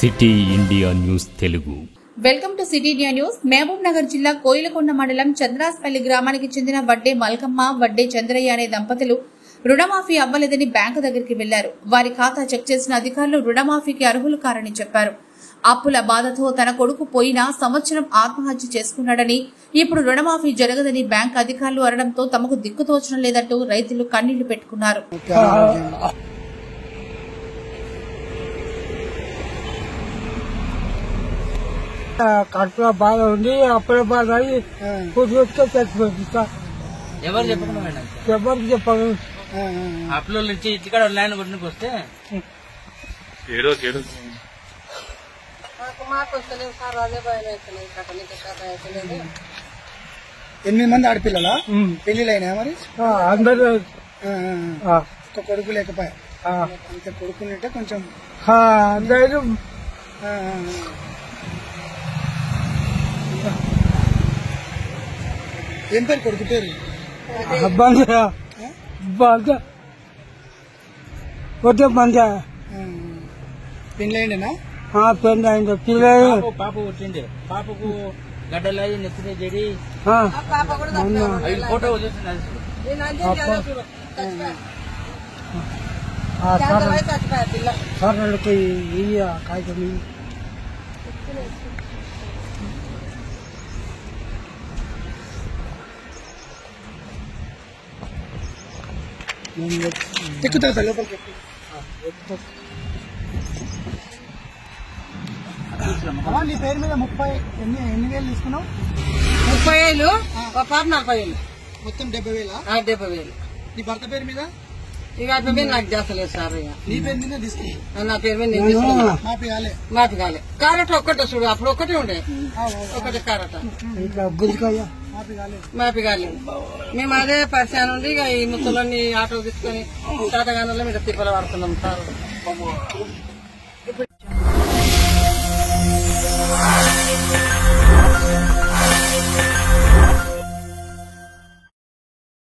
City India news Telugu. Welcome to city India news. Mahabubnagar జిల్లా కోయిలకొండ మండలం చంద్రాస్పల్లి గ్రామానికి చెందిన వడ్డే మల్కమ్మ, వడ్డే చంద్రయ్య అనే దంపతులు రుణమాఫీ అవ్వలేదని బ్యాంకు దగ్గరికి వెళ్లారు. వారి ఖాతా చెక్ చేసిన అధికారులు రుణమాఫీకి అర్హులు కారని చెప్పారు. అప్పుల బాధతో తన కొడుకు పోయినా సంవత్సరం ఆత్మహత్య చేసుకున్నాడని, ఇప్పుడు రుణమాఫీ జరగదని బ్యాంకు అధికారులు అనడంతో తమకు దిక్కుతోచడం లేదంటూ రైతులు కన్నీళ్లు పెట్టుకున్నారు. కడుపులో బాధ ఉంది, అప్పుడే బాధ అయ్యి కూర్చొచ్చుకే చచ్చిపోయింది సార్. ఎవరు చెప్పకుండా మేడం? ఎవరికి చెప్పాలి? అప్పుల నుంచి ఇంటికాడ ల్యాండ్ కొట్టుకు వస్తే ఎనిమిది మంది ఆడపిల్లలా? పెళ్లిళ్ళైనా మరి? అందరూ ఒక కొడుకు లేకపోయా? అంత కొడుకులంటే కొంచెం అందరూ ఏం పేరు కొడుకు పేరు? కొట్టే బంద పెళ్ళైండేనా? పెళ్ళి అయింది. పిల్లలు పాప పుట్టింది. పాపకు గడ్డలు అయ్యి నెత్తిన చెడి ఫోటో చూస్తున్నారు. సర్లకి కాగితం ఎక్కుతా లోపలికి నీ పేరు మీద 30 ఎన్ని వేలు తీసుకున్నావు? 30,000, ఒక పాప 40,000, మొత్తం 70,000. 70,000. నీ భర్త పేరు మీద? ఇక ఆ పేరు నాకు చేస్తలేదు సార్. ఇక నీ పేరు మీద తీసుకున్నా? నా పేరు మీద నేను తీసుకున్నా. మాపి కాలే? మాపి కాలే. కారట ఒక్కటే చూడు, అప్పుడు ఒక్కటే ఉండే, ఒకటే కారట మాపి కాలేదు. మేము అదే పరిచయం ఉండి ఇక ఈ ముత్తలన్నీ ఆటో తీసుకొని తాతగానులో మీద తిప్పలు పడుతున్నాం సార్.